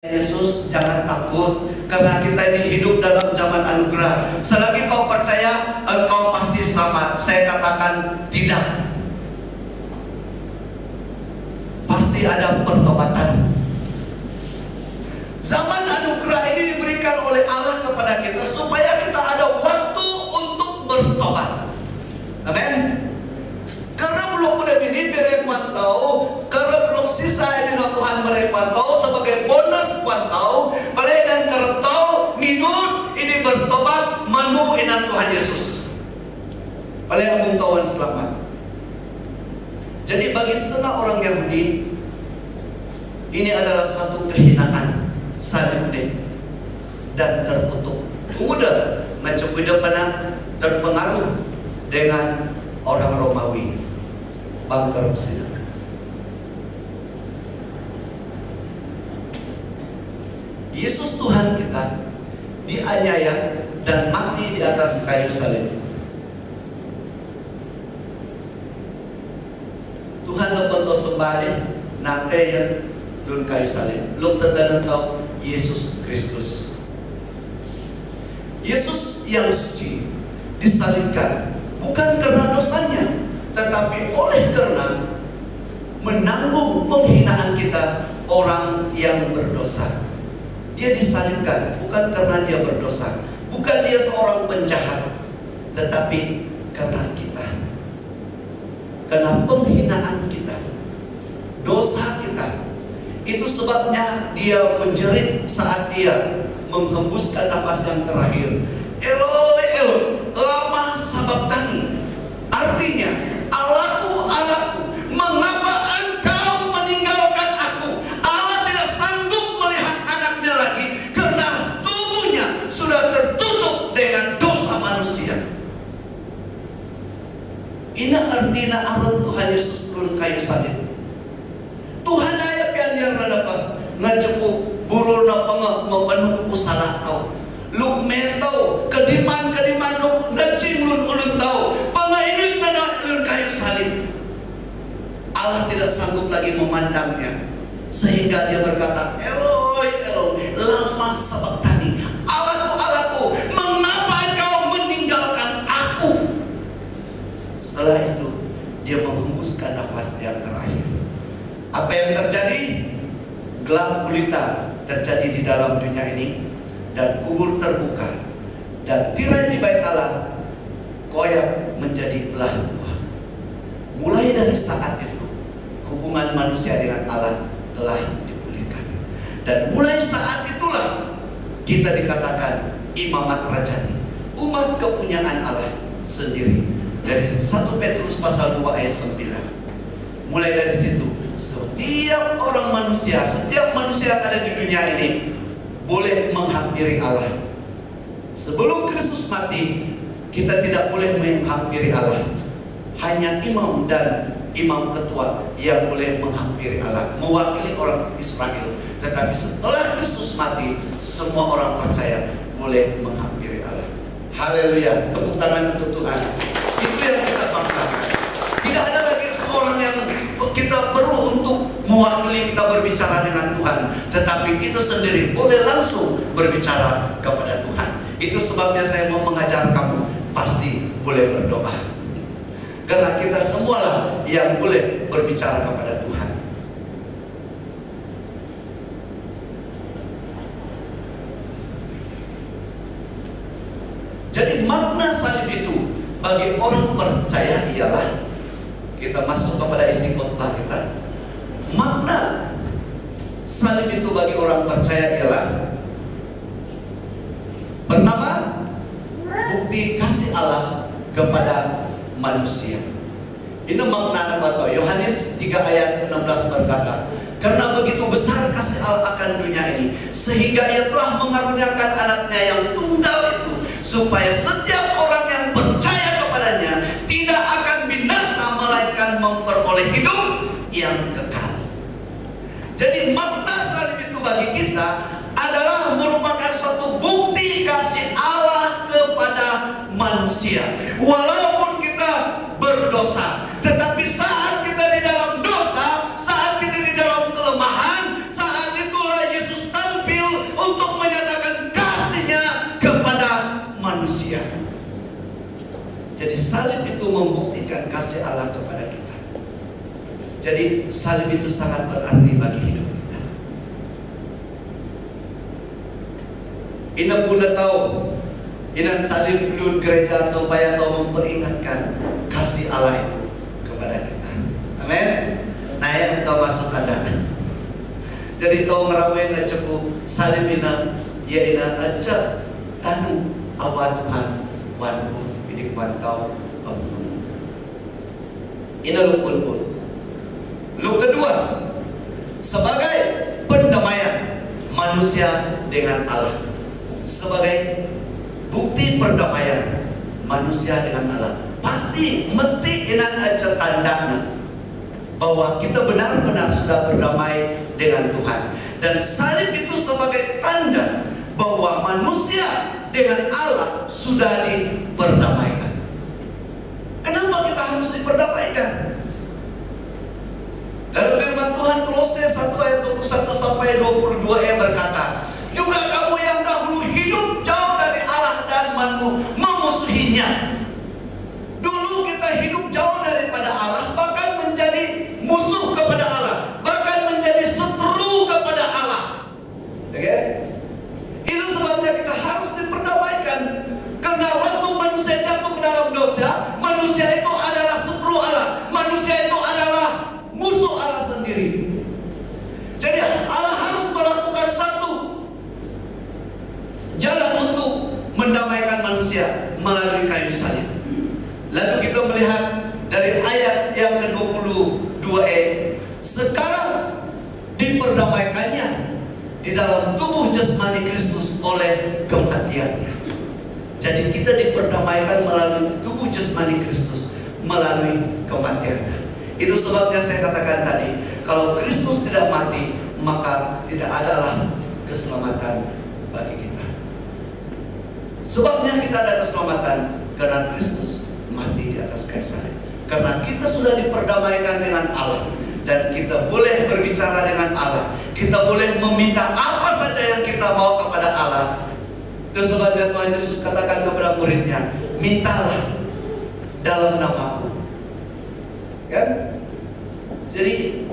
Yesus, jangan takut, karena kita ini hidup dalam zaman anugerah. Selagi kau percaya, engkau pasti selamat. Saya katakan tidak. Pasti ada pertobatan. Zaman anugerah ini diberikan oleh Allah kepada kita supaya kita ada waktu untuk bertobat. Amin. Karena belum udah ini berepantau, karena belum sisa ini Tuhan berepantau sebagai bonus pantau, balai dan kertau minut ini bertobat menu inan Tuhan Yesus. Balai abung tawan selamat. Jadi bagi setengah orang Yahudi, ini adalah satu kehinaan, salib dan terkutuk. Mudah macam depan terpengaruh dengan orang Romawi, bangker Mesir. Yesus Tuhan kita dianiaya dan mati di atas kayu salib. Tuhan lepas sembahnya nanti lun kayu salib. Lu tentang kau Yesus Kristus. Yesus yang suci disalibkan bukan karena dosanya, tetapi oleh karena menanggung penghinaan kita, orang yang berdosa. Dia disalibkan bukan karena dia berdosa, bukan dia seorang penjahat, tetapi karena kita, karena penghinaan kita, dosa kita. Itu sebabnya dia menjerit saat dia menghembuskan nafas yang terakhir. Eloi, Eloi, lama sabachthani. Artinya, Allahku, Allahku, mengapa engkau meninggalkan aku? Allah tidak sanggup melihat anaknya lagi karena tubuhnya sudah tertutup dengan dosa manusia. Ini artinya Allah Tuhan Yesus turun kayu salib. Tuhan ayat yang dapat ngajepuk buru na mempenuh usaha tau. Lu metau kediman lu ngecing lun ulun tau. Pangainit na lun kayu salib. Allah tidak sanggup lagi memandangnya, sehingga dia berkata, Eloi, Eloi, lama sabachthani. Allahku, Allahku, mengapa engkau meninggalkan aku? Setelah itu dia menghembuskan nafas yang terakhir. Apa yang terjadi? Gelap gulita terjadi di dalam dunia ini, dan kubur terbuka, dan tirai di bait Allah koyak menjadi belah dua. Mulai dari saat itu hubungan manusia dengan Allah telah dipulihkan, dan mulai saat itulah kita dikatakan imamat rajani, umat kepunyaan Allah sendiri. Dari 1 Petrus pasal 2 ayat 9. Mulai dari situ setiap orang manusia, setiap manusia yang ada di dunia ini boleh menghampiri Allah. Sebelum Kristus mati, kita tidak boleh menghampiri Allah. Hanya imam dan imam ketua yang boleh menghampiri Allah, mewakili orang Israel. Tetapi setelah Kristus mati, semua orang percaya boleh menghampiri Allah. Haleluya, tepuk tangan untuk Tuhan. Itu yang kita banggakan. Tidak ada lagi seorang yang kita perlu untuk mewakili kita berbicara dengan Tuhan, tetapi itu sendiri boleh langsung berbicara kepada Tuhan. Itu sebabnya saya mau mengajar kamu pasti boleh berdoa, karena kita semualah yang boleh berbicara kepada Tuhan. Jadi makna salib itu bagi orang percaya ialah, kita masuk kepada isi khotbah kita. Makna salib itu bagi orang percaya ialah, pertama, bukti kasih Allah kepada manusia. Ini makna apa? Yohanes 3 ayat 16 berkata, karena begitu besar kasih Allah akan dunia ini, sehingga Ia telah mengaruniakan anaknya yang tunggal itu, supaya setiap orang yang percaya kepadanya tidak akan binasa, melainkan memperoleh hidup yang kekal. Jadi makna salib itu bagi kita adalah merupakan suatu bukti kasih Allah kepada manusia. Walaupun kita berdosa, tetapi saat kita di dalam dosa, saat kita di dalam kelemahan, saat itulah Yesus tahu Jadi salib itu membuktikan kasih Allah kepada kita. Jadi salib itu sangat berarti bagi hidup kita. Ina pun tahu, ina salib dulu gereja atau bayar atau memperingatkan kasih Allah itu kepada kita. Amin. Nah yang tahu masuk ada. Jadi tahu merawai na cukup salib ina, ya ina aja tanu awat Tuhan wanku hidup wantau ampun. Ina lukun pun. Luk kedua, sebagai pendamaian manusia dengan Allah, sebagai bukti perdamaian manusia dengan Allah. Pasti mesti ina aja tandanya bahwa kita benar-benar sudah berdamai dengan Tuhan. Dan salib itu sebagai tanda bahwa manusia dengan Allah sudah diperdamaikan. Kenapa kita harus diperdamaikan? Dalam firman Tuhan Kolose 1 ayat 21 sampai 22 berkata, juga kamu yang dahulu hidup jauh dari Allah dan memusuhinya. Dulu kita hidup jauh daripada Allah, bahkan menjadi musuh kepada Allah, bahkan menjadi seteru kepada Allah. Oke? Itu sebabnya kita harus diperdamaikan. Karena waktu manusia jatuh ke dalam dosa, manusia itu adalah seteru Allah, manusia itu adalah musuh Allah sendiri. Jadi Allah harus melakukan satu jalan untuk mendamaikan manusia melalui kayu salib. Lalu kita melihat dari ayat yang ke-22e, sekarang diperdamaikannya di dalam tubuh jasmani Kristus oleh kematiannya. Jadi kita diperdamaikan melalui tubuh jasmani Kristus melalui kematiannya. Itu sebabnya saya katakan tadi, kalau Kristus tidak mati, maka tidak adalah keselamatan bagi kita. Sebabnya kita ada keselamatan karena Kristus mati di atas kayu salib. Karena kita sudah diperdamaikan dengan Allah, dan kita boleh berbicara dengan Allah. Kita boleh meminta apa saja yang kita mau kepada Allah. Itu sebabnya Tuhan Yesus katakan kepada muridnya, mintalah dalam namaku. Kan? Jadi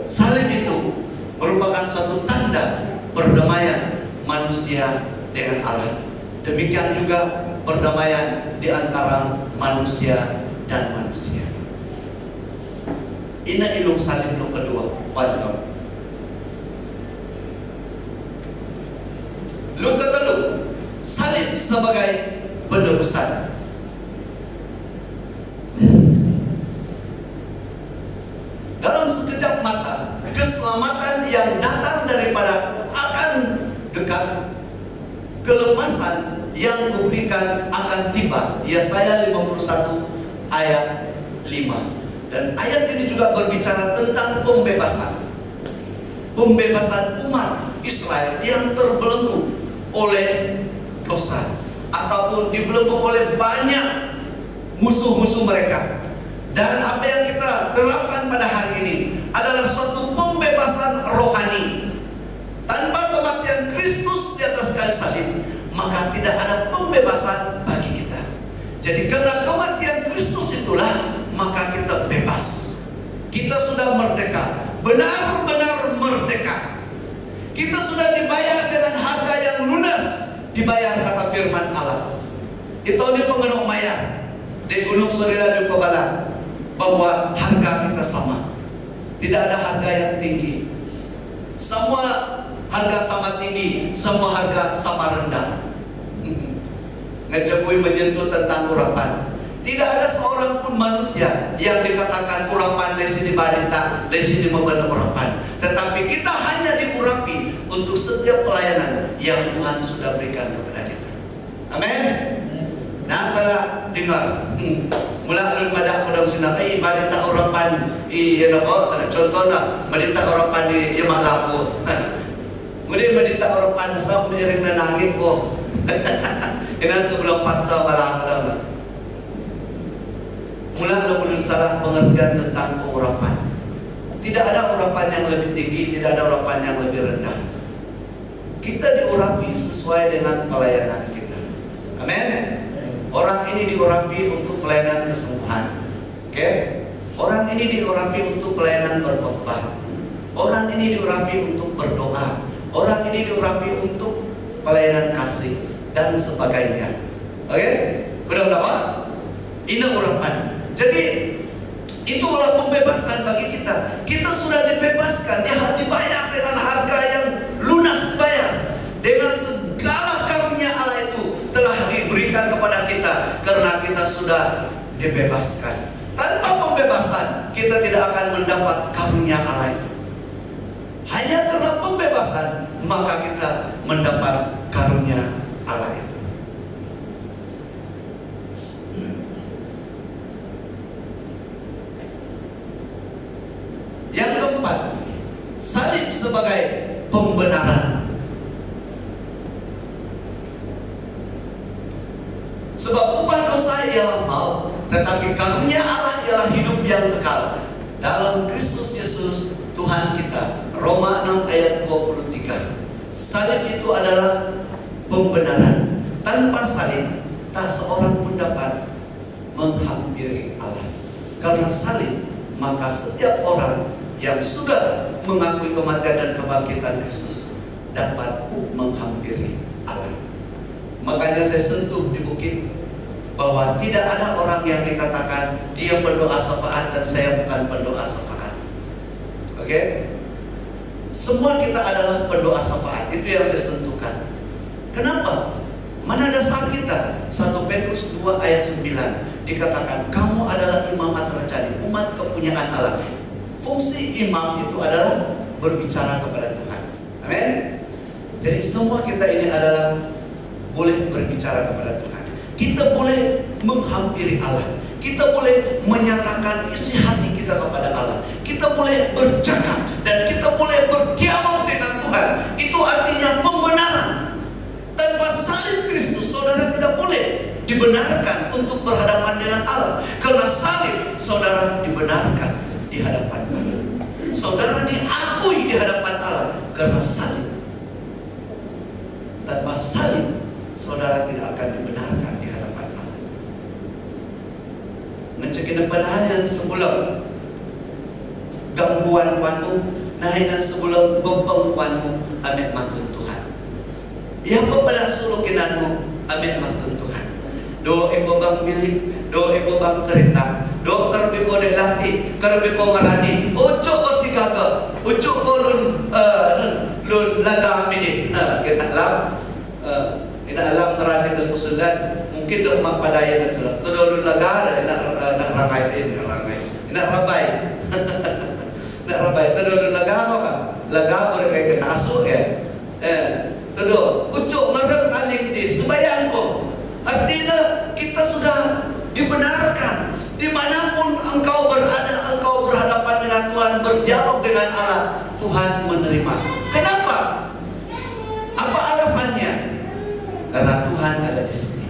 salib itu merupakan suatu tanda perdamaian manusia dengan Allah. Demikian juga perdamaian di antara manusia dan manusia. Ina ilung salib lu kedua, pantau. Lu ketelu, salib sebagai penebusan. Dalam sekejap mata, keselamatan yang datang daripada akan dekat, kelemasan yang kuberikan akan tiba. Yesaya 51 ayat 5. Dan ayat ini juga berbicara tentang pembebasan. Pembebasan umat Israel yang terbelenggu oleh dosa, ataupun dibelenggu oleh banyak musuh-musuh mereka. Dan apa yang kita terapkan pada hari ini adalah suatu pembebasan rohani. Tanpa kematian Kristus di atas kayu salib, maka tidak ada pembebasan bagi kita. Jadi karena kematian Kristus itulah, maka kita bebas. Kita sudah merdeka, benar-benar merdeka. Kita sudah dibayar dengan harga yang lunas. Dibayar kata firman Allah. Itu di pengenok maya di Gunung Surila di Pebala, bahwa harga kita sama. Tidak ada harga yang tinggi. Semua harga sama tinggi, semua harga sama rendah. Ngejabui menyentuh tentang urapan. Tidak ada seorang pun manusia yang dikatakan urapan lesi di badita, lesi di membena urapan. Tetapi kita hanya diurapi untuk setiap pelayanan yang Tuhan sudah berikan kepada kita. Amin. Nah, salah dengar. Mula alun pada aku dalam sinakai badita urapan i nako ada contohnya badita urapan di Yamak Lapu. Kemudian badita urapan sa miring na nangit ko. Inan sebelum pasta malam. Mula alun salah pengertian tentang pengurapan. Tidak ada urapan yang lebih tinggi, tidak ada urapan yang lebih rendah. Kita diurapi sesuai dengan pelayanan kita. Amin. Orang ini diurapi untuk pelayanan kesembuhan. Oke? Orang ini diurapi untuk pelayanan berkhotbah. Orang ini diurapi untuk berdoa. Orang ini diurapi untuk pelayanan kasih dan sebagainya. Oke? Udah? Ini urapan. Jadi itulah pembebasan bagi kita. Kita sudah dibebaskan, dibayar dengan harga yang lunas dibayar. Dengan segala karunia Allah itu telah diberikan kepada kita karena kita sudah dibebaskan. Tanpa pembebasan kita tidak akan mendapat karunia Allah itu. Hanya karena pembebasan maka kita mendapat karunia Allah itu. Yang keempat, salib sebagai pembenaran. Sebab upah dosa ialah maut, tetapi karunia Allah ialah hidup yang kekal dalam Kristus Yesus Tuhan kita. Roma 6 ayat 23. Salib itu adalah pembenaran. Tanpa salib tak seorang pun dapat menghampiri Allah. Karena salib maka setiap orang yang sudah mengakui kematian dan kebangkitan Kristus dapat menghampiri Allah. Makanya saya sentuh di bukit bahwa tidak ada orang yang dikatakan dia pendoa syafaat dan saya bukan pendoa syafaat. Oke? Semua kita adalah pendoa syafaat. Itu yang saya sentuhkan. Kenapa? Mana dasar kita? 1 Petrus 2 ayat 9 dikatakan kamu adalah imamat rajani, umat kepunyaan Allah. Fungsi imam itu adalah berbicara kepada Tuhan. Amin. Jadi semua kita ini adalah boleh berbicara kepada Tuhan. Kita boleh menghampiri Allah. Kita boleh menyatakan isi hati kita kepada Allah. Kita boleh bercakap dan kita boleh berdialog dengan Tuhan. Itu artinya pembenaran. Tanpa salib Kristus, saudara tidak boleh dibenarkan untuk berhadapan dengan Allah. Karena salib, saudara dibenarkan di hadapan Allah. Saudara diakui di hadapan Allah karena salib. Tanpa salib, saudara tidak akan dibenarkan di hadapan Allah. Ngecekin penahanian sebelum gangguan panmu, nahinan sebelum bempeng panmu, amek matun Tuhan. Yang bepada suruh kinanmu, amek matun Tuhan. Do eko bang milik, do eko bang kereta, do karbi ko delati, karbi ko marani, ucuk ko sigaga, ucuk ko lun laga amidin. Kita alam ngerani dan usulan mungkin dok mak padaya dan gelap. Tudolun laga nak ramai ini ramai. Nak rabai. Nak rabai. Tudolun laga apa kan? Laga berkai kena asuk ya. Tudol. Ucuk merem alim di sembayangku. Artinya kita sudah dibenarkan. Dimanapun engkau berada, engkau berhadapan dengan Tuhan, berdialog dengan Allah, Tuhan menerima. Kenapa? Apa alasannya? Karena Tuhan ada di sini.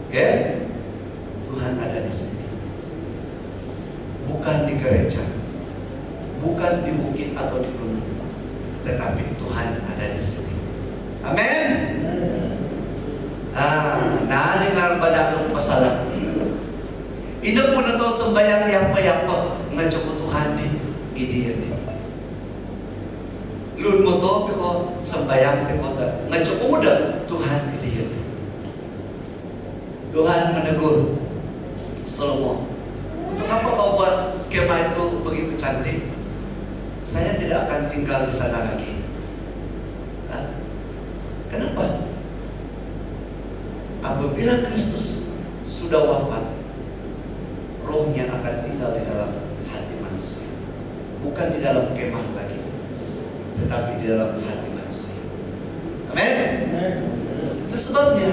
Oke? Tuhan ada di sini. Bukan di gereja, bukan di bukit atau di gunung, tetapi Tuhan ada di sini. Amin. Nah, dengar pada lu pesalah. Ini pun atau sembahyang apa ngejoko Tuhan di ini. Lun moto peko sembayang te kota ngajak udah Tuhan dia. Tuhan menegur Salomo, untuk apa kau buat kemah itu begitu cantik? Saya tidak akan tinggal di sana lagi. Kenapa? Apabila Kristus sudah wafat, rohnya akan tinggal di dalam hati manusia, bukan di dalam kemah lagi, tetapi di dalam hati manusia. Amin. Itu sebabnya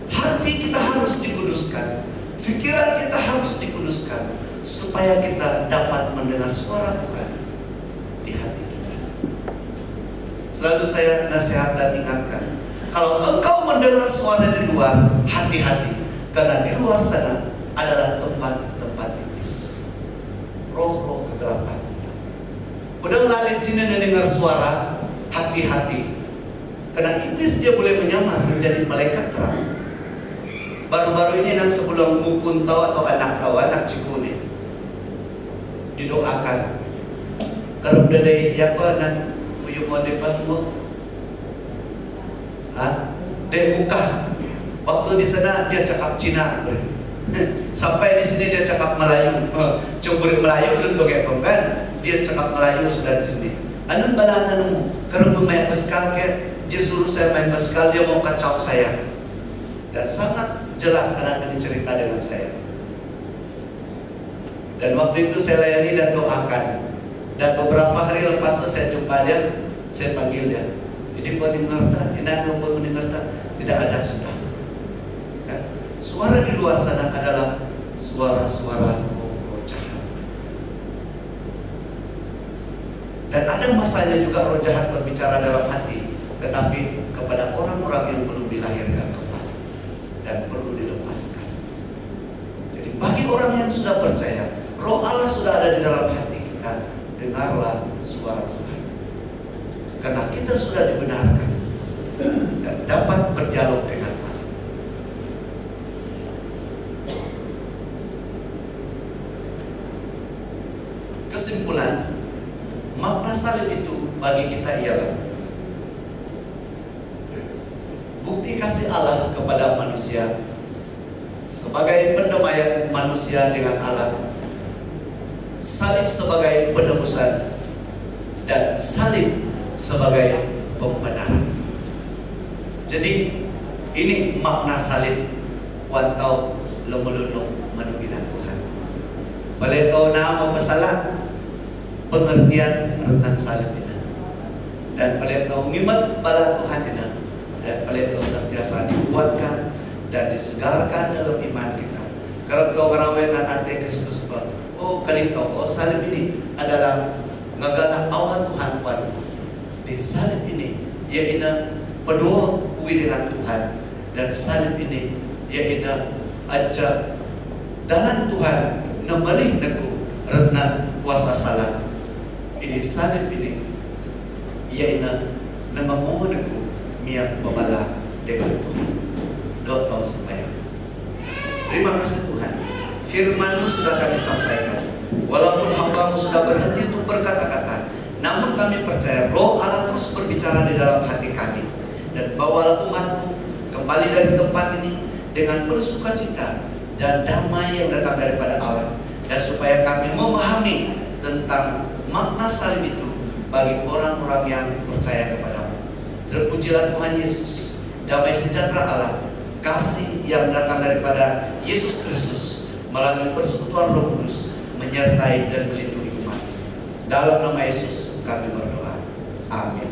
hati kita harus dikuduskan, pikiran kita harus dikuduskan, supaya kita dapat mendengar suara Tuhan di hati kita. Selalu saya nasihat dan ingatkan, kalau engkau mendengar suara di luar, hati-hati, karena di luar sana adalah tempat-tempat iblis, roh-roh kegelapan. Udah lalit jin dan dengar suara, hati-hati. Karena iblis dia boleh menyamar menjadi malaikat terang. baru-baru ini nang sebelum mupun tahu atau anak cikune didoakan. Kalau udah dari apa nan puyu mau depan mo, dia buka. Waktu di sana dia cakap Cina, sampai di sini dia cakap Melayu. Coba Melayu untuk kayak kan? Dia cakap Melayu sudah di sini. Anun balanan mu, kalau main baskal kayak dia suruh saya main baskal, dia mau kacau saya. Dan sangat jelas anak ini cerita dengan saya. Dan waktu itu saya layani dan doakan. Dan beberapa hari lepas itu saya jumpa dia, saya panggil dia. Jadi kau dengarta, inan kau mendengarta, tidak ada sudah. Ya. Suara di luar sana adalah suara-suara roh jahat. Dan ada masanya juga roh jahat berbicara dalam hati, tetapi kepada orang-orang yang belum dilahirkan kembali dan perlu dilepaskan. Jadi bagi orang yang sudah percaya, roh Allah sudah ada di dalam hati kita, dengarlah suara Tuhan. Karena kita sudah dibenarkan dan dapat berdialog dengan Allah. Kesimpulan, makna salib itu bagi kita ialah bukti kasih Allah kepada manusia sebagai pendamaian manusia dengan Allah. Salib sebagai penebusan dan salib sebagai pembenaran. Jadi ini makna salib wantau lemulunung menuginan Tuhan. Baleto na mapasalah pengertian tentang salib ini. Dan baleto ngimat bala Tuhan ini. Dan baleto sentiasa dikuatkan dan disegarkan dalam iman kita. Kalau kau merawenan ate Kristus ba, oh kalito, oh salib ini adalah ngagala Allah Tuhan padaku. Di salib ini, iaina berdoa puwi dengan Tuhan. Dan salib ini, iaina aja dalam Tuhan nambalik naku retna kuasa salah. Ini salib ini, iaina namamohon naku miyak babala dengan Tuhan. Doa tahu supaya. Terima kasih Tuhan. Firman-Mu sudah kami sampaikan. Walaupun hamba-Mu sudah berhenti untuk berkata-kata, namun kami percaya Roh Allah terus berbicara di dalam hati kami. Dan bawalah umat-Mu kembali dari tempat ini dengan bersukacita dan damai yang datang daripada Allah. Dan supaya kami memahami tentang makna salib itu bagi orang-orang yang percaya kepada-Mu. Terpujilah Tuhan Yesus, damai sejahtera Allah, kasih yang datang daripada Yesus Kristus melalui persekutuan Roh Kudus menyertai dan melindungi umat. Dalam nama Yesus kami berdoa. Amin.